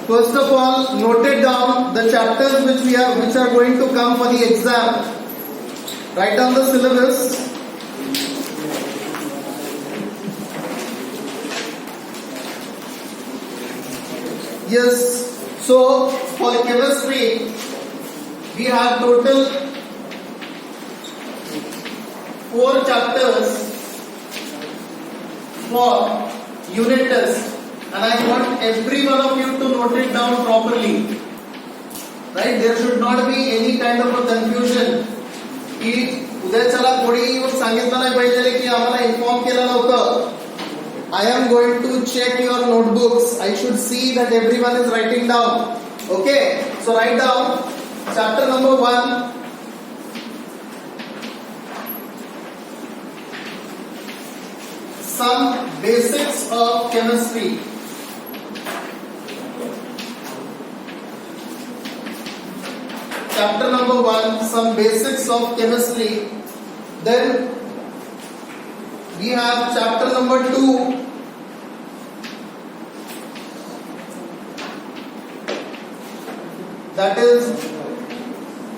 First of all, note it down the chapters which are going to come for the exam. Write down the syllabus. Yes. So for chemistry, we have total 4 chapters for unit test, and I want every one of you to note it down properly. Right? There should not be any kind of a confusion. की उद्याच्याला कोणी येऊन सांगितलं नाही पाहिजे की आम्हाला inform केलं नव्हतं. I am going to check your notebooks. I should see that everyone is writing down. Okay? So write down chapter number 1. Some basics of chemistry. Chapter number 1, some basics of chemistry. Then we have chapter number 2. That is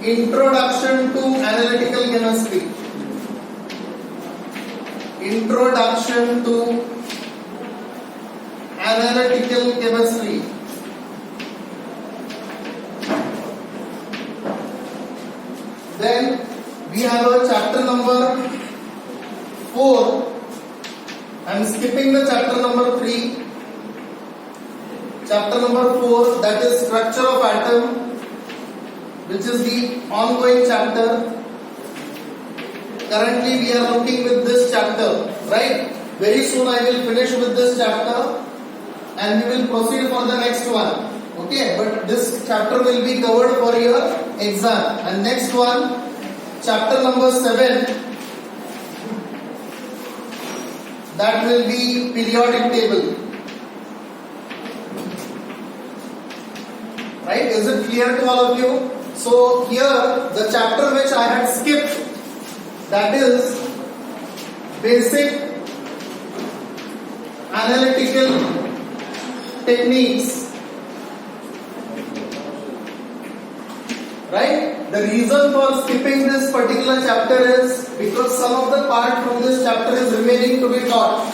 Introduction to Analytical Chemistry. Introduction to Analytical Chemistry. Then we have a chapter number 4. I am skipping the chapter number 3. Chapter number 4, that is Structure of Atom, which is the ongoing chapter. Currently we are looking with this chapter, right? Very soon I will finish with this chapter and we will proceed for the next one. Okay, but this chapter will be covered for your exam. And next one, chapter number 7, that will be periodic table. Right? Is it clear to all of you? So here the chapter which I had skipped, that is basic analytical techniques. Right? The reason for skipping this particular chapter is because some of the part from this chapter is remaining to be taught.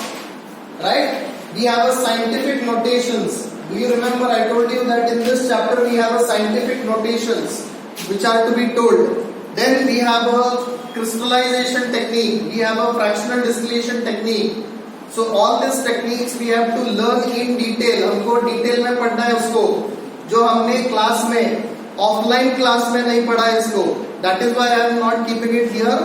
Right? We have a scientific notations. Do you remember I told you that in this chapter we have a scientific notations which are to be told. Then we have a crystallization technique. We have a fractional distillation technique. So all these techniques we have to learn in detail. हमको detail में पढ़ना है उसको जो हमने class में offline class में नहीं पढ़ा है इसको. That is why I am not keeping it here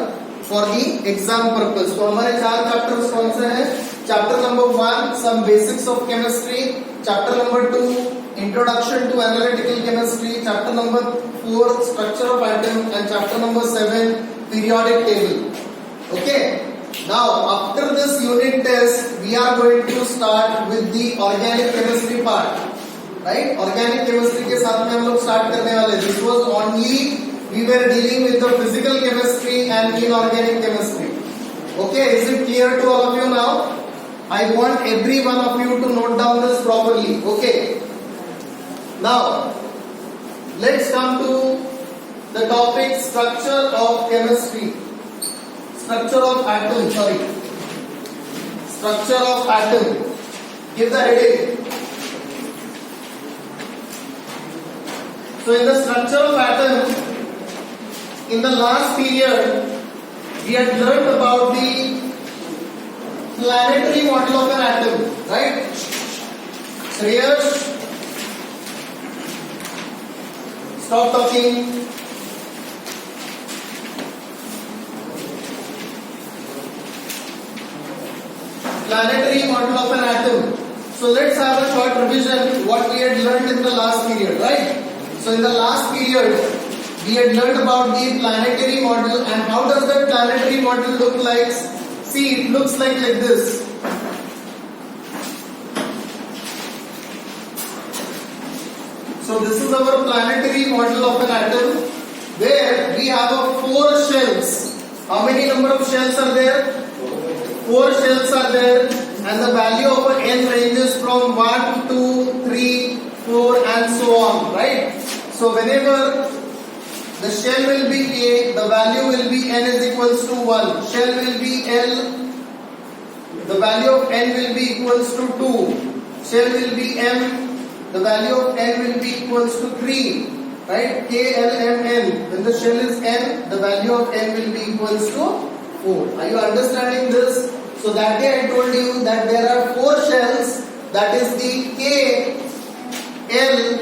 for the exam purpose. तो हमारे 4 चैप्टर्स कौन से हैं? Chapter number 1, some basics of chemistry. Chapter number 2, introduction to analytical chemistry. Chapter number 4, structure of atom, and chapter number 7, periodic table. Okay. Now after this unit test, we are going to start with the organic chemistry part. Right? Organic chemistry के साथ में हम लोग start करने वाले. This was only we were dealing with the physical chemistry and inorganic chemistry. Okay, is it clear to all of you now? I want every one of you to note down this properly. Okay. Now, let's come to the topic structure of chemistry. Structure of atom, sorry. Structure of atom. Give the heading. So in the structure of atom, in the last period, we had learned about the planetary model of an atom, right? Shreyas, stop talking. Planetary model of an atom. So let's have a short revision what we had learned in the last period, right? So in the last period, we had learned about the planetary model, and how does that planetary model look like? See, it looks like this. So this is our planetary model of an atom, where we have 4 shells. How many number of shells are there? 4 shells are there, and the value of n ranges from 1, 2, 3, 4 and whenever the shell will be A, the value will be n is equals to 1. Shell will be L, the value of n will be equals to 2. Shell will be M, the value of n will be equals to 3. Right? K, L, M, N. When the shell is n, the value of n will be equals to 4. Are you understanding this? So that day I told you that there are 4 shells, that is the K, L,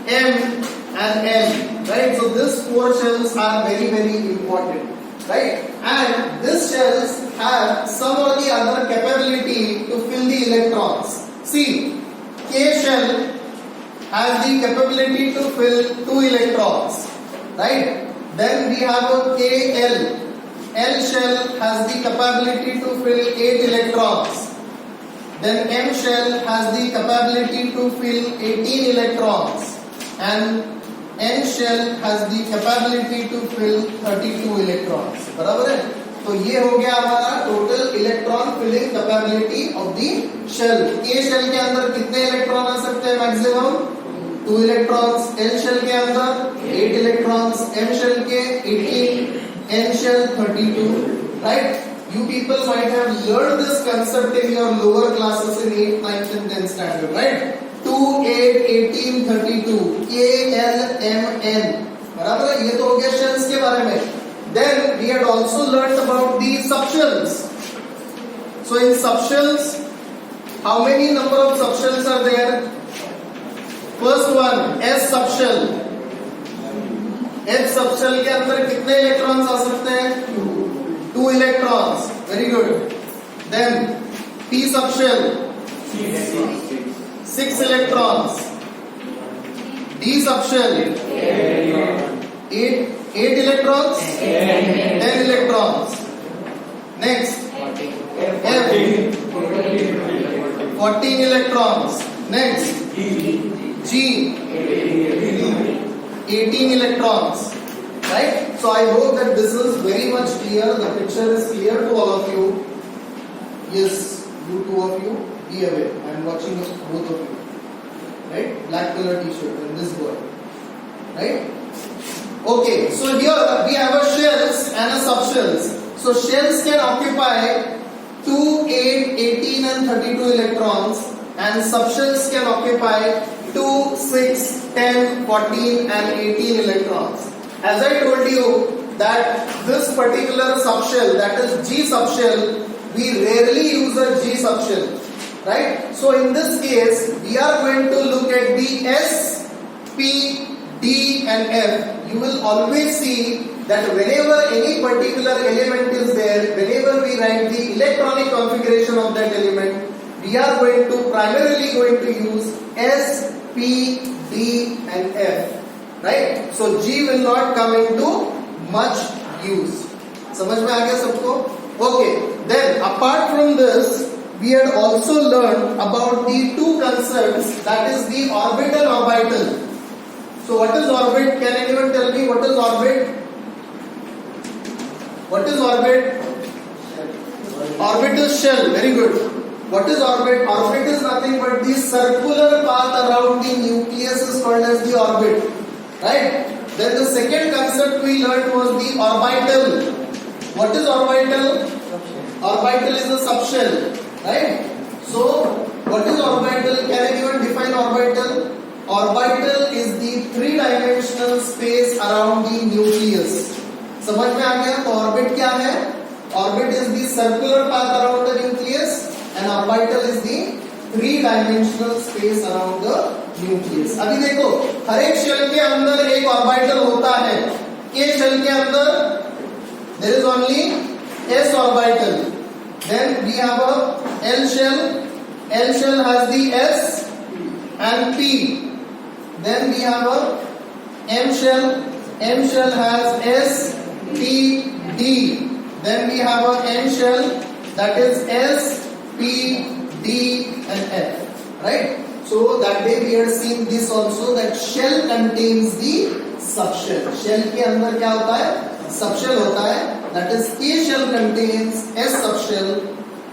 M and N. Right? So these 4 shells are very, very important. Right? And these shells have some or the other capability to fill the electrons. See, K shell has the capability to fill 2 electrons. Right? Then we have a KL. L shell has the capability to fill 8 electrons. Then M shell has the capability to fill 18 electrons. And N shell has the capability to fill 32 electrons. बराबर है? तो ये हो गया हमारा total electron filling capability of the shell. K shell के अंदर कितने इलेक्ट्रॉन आ सकते हैं मैक्सिमम? 2 इलेक्ट्रॉन्स. L शेल के अंदर 8 इलेक्ट्रॉन्स. M शेल के 18. N shell 32. Right? You people might have learned this concept in your lower classes in 8th, 9th and 10th standard. Right? 2, 8, 18, 32. K, L, M, N. बराबर है? ये तो हो गया shells के बारे में. Then we had also learned about the subshells. So in subshells, how many number of subshells are there? First one, S subshell. H subshell के अंदर कितने इलेक्ट्रॉन्स आ सकते हैं? 2 electrons. Very good. Then P subshell 6 electrons. D subshell 8 electrons. 10 electrons. Next F 14 electrons. Next G 18 electrons. Right? So I hope that this is very much clear. The picture is clear to all of you. Yes, you 2 of you, be aware. I am watching both of you. Right? Black color t-shirt and this boy. Right? Okay, so here we have a shells and a subshells. So shells can occupy 2, 8, 18 and 32 electrons, and subshells can occupy 2, 6, 10, 14 and 18 electrons. As I told you that this particular subshell, that is G subshell, we rarely use a G subshell. Right? So in this case, we are going to look at the S, P, D and F. You will always see that whenever any particular element is there, whenever we write the electronic configuration of that element, we are primarily going to use S, P, D and F. Right? So G will not come into much use. समझ में आ गया सबको? Okay. Then apart from this, we had also learned about the 2 concepts, that is the orbit and orbital. So what is orbit? Can anyone tell me what is orbit? What is orbit? Orbit is shell. Very good. What is orbit? Orbit is nothing but the circular path around the nucleus is called as the orbit. Right? Then the second concept we learned was the orbital. What is orbital? Orbital is a subshell. Right? So, what is orbital? Can anyone define orbital? Orbital is the 3-dimensional space around the nucleus. समझ में आ गया? तो orbit क्या है? Orbit is the circular path around the nucleus, and orbital is the 3-dimensional space around the nucleus. अभी देखो, हर एक shell के अंदर एक ऑर्बिटल होता है. K शेल के अंदर there is only S orbital. Then we have a L shell. L shell has the S and P. Then we have a M shell. M shell has S, P, D. Then we have a N shell, that is S, P, D and F. Right? So that day we had seen this also, that shell contains the subshell. Shell के अंदर क्या होता है? Subshell होता है. That is K shell contains S subshell,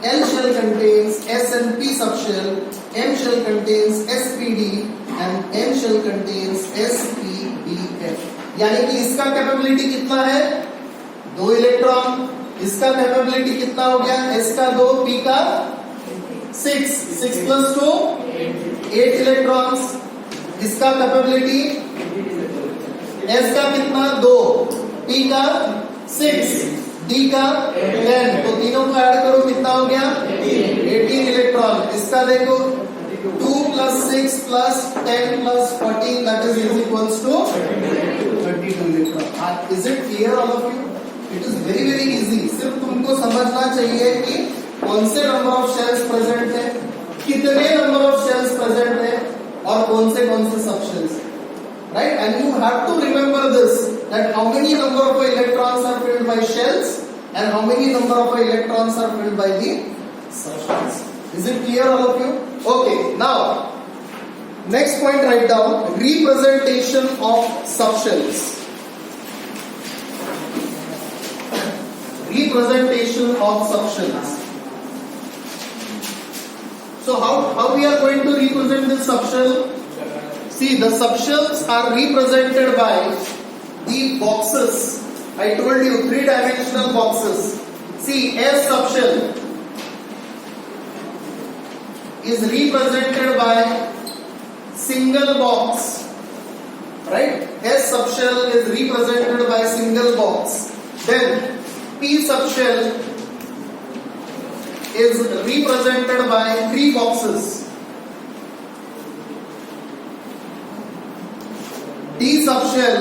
L shell contains S and P subshell, M shell contains SPD and M shell contains SP, D यानी कि इसका कैपेबिलिटी कितना है 2 इलेक्ट्रॉन, इसका कैपेबिलिटी कितना हो गया s का 2 p का 6 प्लस 2 8 इलेक्ट्रॉन्स, इसका कैपेबिलिटी s का कितना 2 p का 6 d का 10, तो तीनों को ऐड करो कितना हो गया 18 इलेक्ट्रॉन, इसका देखो 2 plus 6 plus 10 plus 14 that is equals to 32 electron. Is it clear all of you? It is very easy. सिर्फ तुमको समझना चाहिए कि कौन से नंबर ऑफ शेल्स प्रेजेंट है, कितने नंबर ऑफ शेल्स प्रेजेंट है और कौन से सब shells, right? And you have to remember this, that how many number of electrons are filled by shells and how many number of electrons are filled by the subshells. Is it clear all of you? Okay, now next point, write down representation of subshells. Representation of subshells. So how we are going to represent this subshell? See, the subshells are represented by the boxes. I told you 3-dimensional boxes. See, S subshell is represented by single box, right? S subshell is represented by single box. Then P subshell is represented by 3 boxes. D subshell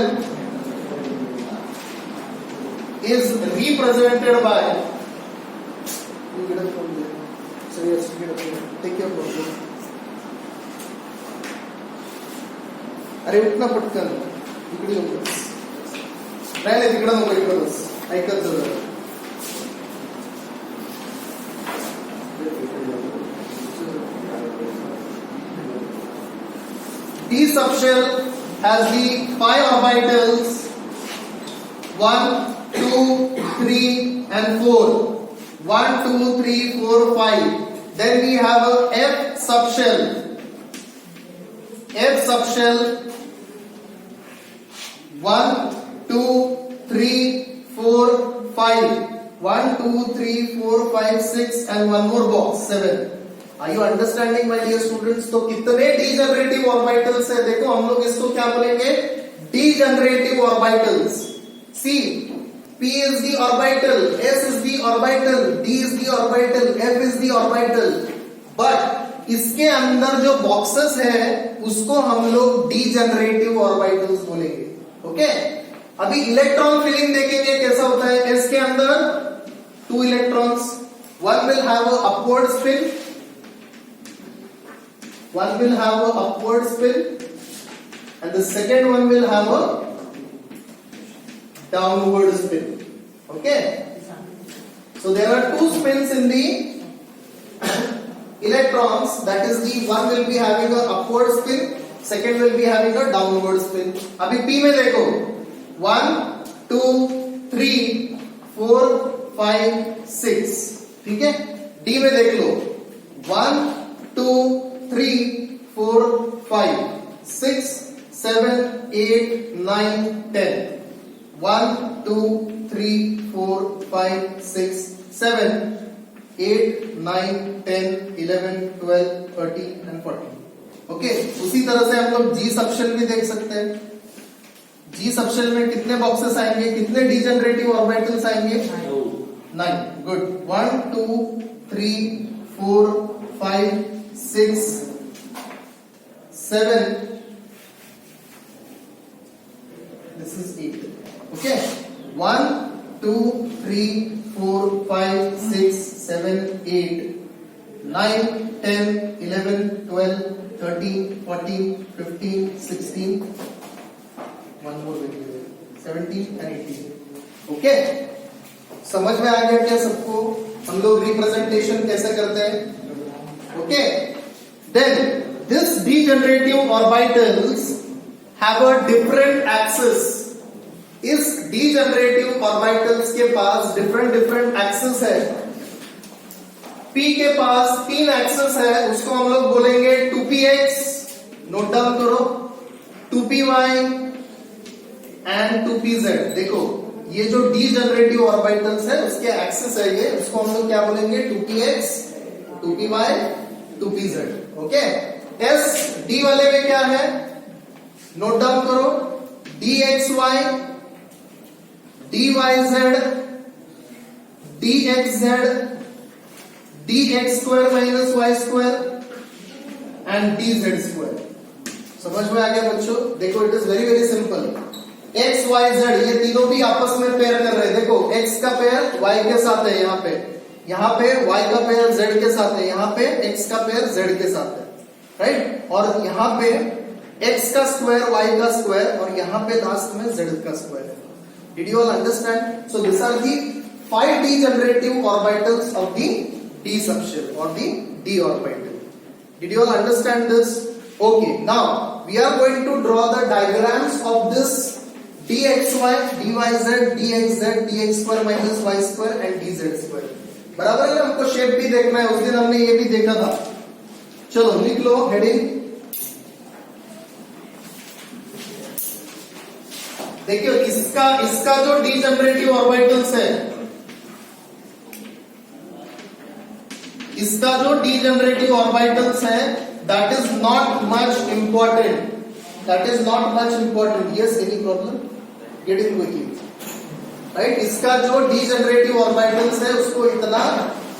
is represented by, you get up from there. So yes, you get up here. Take your phone. अरे उठना पटकन, इकडे नको. नाही तिकडे नको, इकडे ऐकत जा. D subshell has the 5 orbitals 1, 2, 3 and 4. 1, 2, 3, 4, 5. Then we have a F subshell. F subshell 1, 2, 3, 4, 5. 1, 2, 3, 4, 5, 6 and one more box 7. Are you understanding my dear students? तो कितने degenerative orbitals है देखो, हम लोग इसको क्या बोलेंगे degenerative orbitals. See, P is the orbital, S is the orbital, D is the orbital, F is the orbital. But इसके अंदर जो boxes है उसको हम लोग degenerative orbitals बोलेंगे. ओके, अभी इलेक्ट्रॉन फिलिंग देखेंगे कैसा होता है. S के अंदर 2 electrons, one will have a upward spin, one will have a upward spin and the second one will have a downward spin. Okay, so there are 2 spins in the electrons, that is the one will be having a upward spin, second will be having a downward spin. अभी P में देखो 1, 2, 3, 4, 5, 6, ठीक है. D में देख लो 1, 2, 3, 4, 5, 6, 7, 8, 9, 10. 1, 2, 3, 4, 5, 6, 7, 8, 9, 10, 11, 12, 13 and 14. Okay, उसी तरह से हम लोग G सबशेल भी देख सकते हैं. G सबशेल में कितने बॉक्सेस आएंगे, कितने डिजेनरेटिव ऑर्बिटल्स आएंगे 9. Good. 1, 2, 3, 4, 5, 6, 7. This is 8. Okay. 1, 2, 3, 4, 5, 6, 7, 8, 9, 10, 11, 12, 13, 14, 15, 16. One more, 17 and 18. Okay. समझ में आ गया क्या सबको हम लोग रिप्रेजेंटेशन कैसे करते हैं. Okay, then this degenerative orbitals have a different axis. इस degenerative orbitals के पास different axis है. P के पास 3 axis है, उसको हम लोग बोलेंगे 2px, नोट डाउन करो, 2py, एंड 2pz। देखो ये जो डीजनरेटिव ऑर्बिटल्स है उसके एक्सिस है ये, उसको हम लोग क्या बोलेंगे 2px 2py 2pz। Okay, S D वाले में क्या है नोट डाउन करो, dxy dyz dxz dx square minus y square and dz square। समझ में आ गया बच्चों? देखो it is very very simple. x y z ये तीनों भी आपस में पेयर कर रहे हैं। देखो x का पेयर y के साथ है यहाँ पे y का पेयर z के साथ है, यहाँ पे x का पेयर z के साथ है, राइट। और यहाँ पे x का स्क्वायर y का स्क्वायर और यहाँ पे लास्ट में z का स्क्वायर है। Did you all understand? So this are the 5 degenerative orbitals of the d subshell or the d orbital. Did you all understand this? Okay, now we are going to draw the diagrams of this dxy, dyz, dxz, dx square minus y square and dz square। बराबर है ना? हमको shape भी देखना है, उस दिन हमने ये भी देखा था। चलो लिख लो हेडिंग। देखियो इसका जो डीजनरेटिव ऑर्बिटल्स है, इसका जो डीजनरेटिव ऑर्बिटल्स है that is not much important, that is not much important. Yes, any problem? Getting quickly, right. इसका जो डीजनरेटिव ऑर्बिटल्स है उसको इतना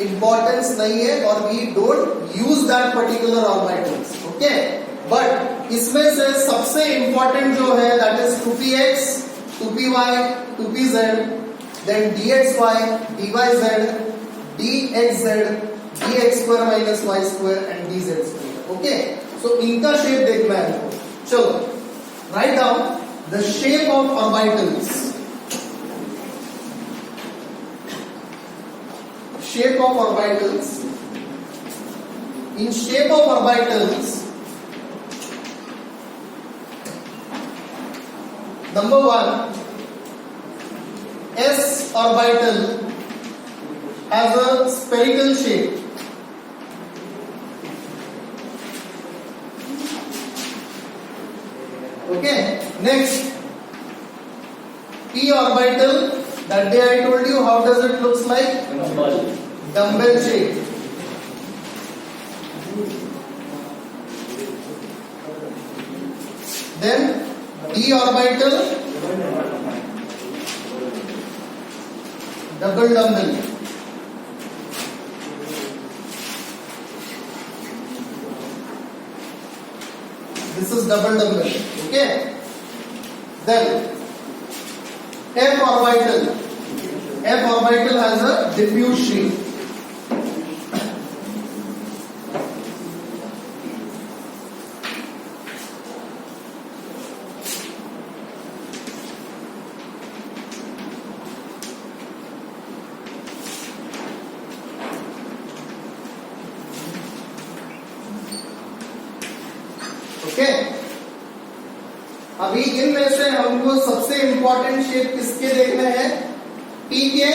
इंपॉर्टेंस नहीं है और we don't use that particular orbitals. Okay, but इसमें से सबसे इंपॉर्टेंट जो है that is 2px 2py 2pz then dxy dyz dxz dx square minus y square and dz square। Okay, so इनका शेप देखना है। चलो right down the shape of orbitals. Shape of orbitals, in shape of orbitals number 1 s orbital has a spherical shape। Okay, next p orbital, that day I told you how does it looks like? Dumbbell shape। Then d orbital, double dumbbell। This is double dumbbell। Okay, then f orbital, f orbital has a diffuse shape। Okay, अभी इनमें से हमको सबसे important shape किसके देखने हैं? P के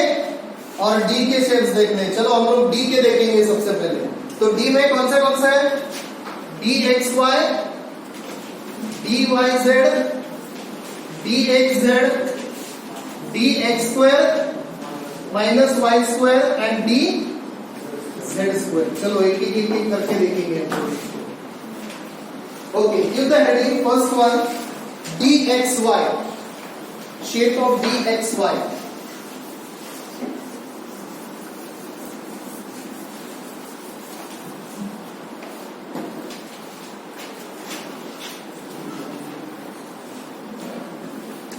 और D के शेप्स देखने हैं। चलो हम लोग D के देखेंगे सबसे पहले। तो D में कौन सा है? dxy dyz dxz dx square minus y square and dz square। चलो एक एक करके देखेंगे। Okay, give the heading first one dxy, shape of dxy।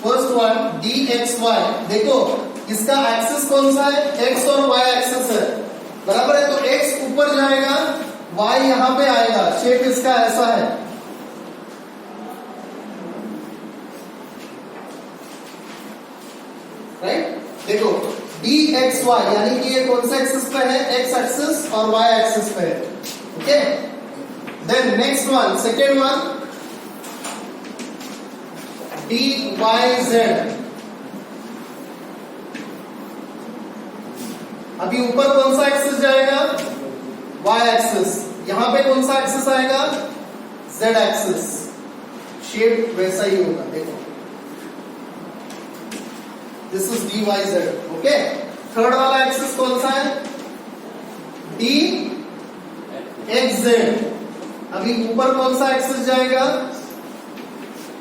First one dxy, देखो इसका एक्सिस कौन सा है? x और y एक्सिस है, बराबर है। तो x ऊपर जाएगा, y यहां पे आएगा। शेप इसका ऐसा है, राइट। देखो dxy यानी कि ये कौन सा एक्सिस पे है? x एक्सिस और y एक्सिस पे है। Okay, then next one, second one dyz। अभी ऊपर कौन सा एक्सिस जाएगा? y axis. यहां पे कौन सा एक्सिस आएगा? z axis. शेप वैसा ही होगा। देखो this is dy z. Okay, third वाला एक्सिस कौन सा है? D x Z. अभी ऊपर कौन सा एक्सिस जाएगा?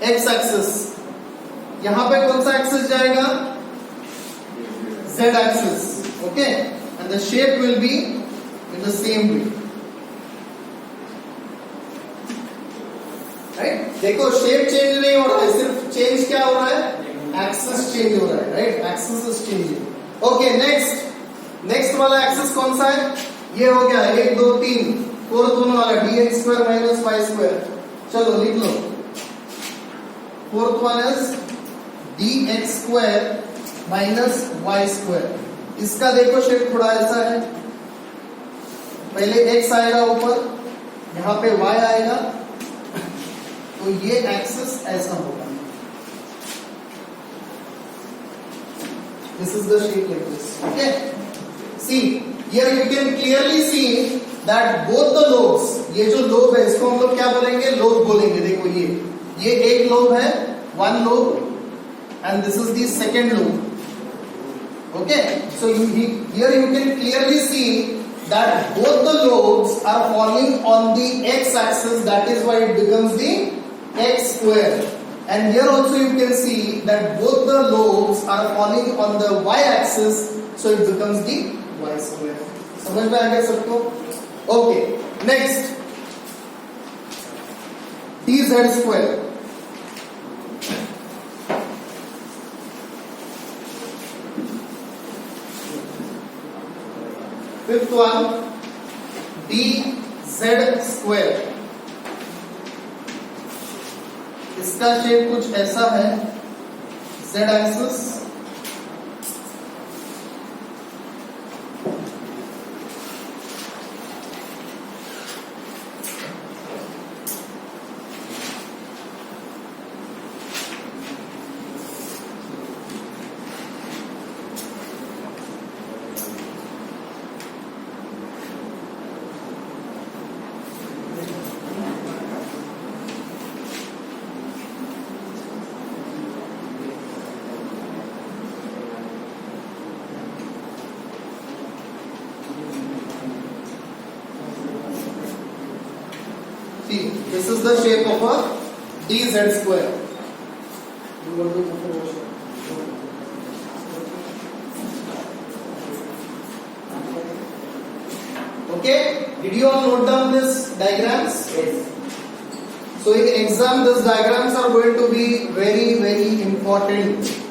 X axis. यहां पे कौन सा एक्सिस जाएगा? Z axis. Okay, and the shape will be in the same way. Right, देखो शेप चेंज नहीं हो रहा है, सिर्फ चेंज क्या हो रहा है? एक्सिस चेंज हो रहा है. Right, axis is changing. Okay, next वाला एक्सिस कौन सा है? ये हो गया 1 2 3 फोर्थ वन वाला dx square minus y square. चलो लिख लो. Fourth one is dx square minus y square. इसका देखो शेप थोड़ा ऐसा है. पहले x आएगा ऊपर, यहां पे y आएगा, तो ये एक्सिस ऐसा होगा. This is the shape like this. Okay. See, here you can clearly see that both the lobes, ये जो लोब है इसको हम लोग क्या बोलेंगे? लोब बोलेंगे. देखो ये एक लोब है, one lobe, and this is the second lobe. Okay. So here you can clearly see that both the lobes are falling on the x-axis. That is why it becomes the x square. And here also you can see that both the lobes are falling on the y-axis, so it becomes the y square. समझ में आ गया सबको? Okay. Next, dz square. Fifth one, dz square. इसका shape कुछ ऐसा है, z axis, see, this is the shape of a dz square. Okay, did you all note down this diagrams? Yes. So in exam, these diagrams are going to be very, very important.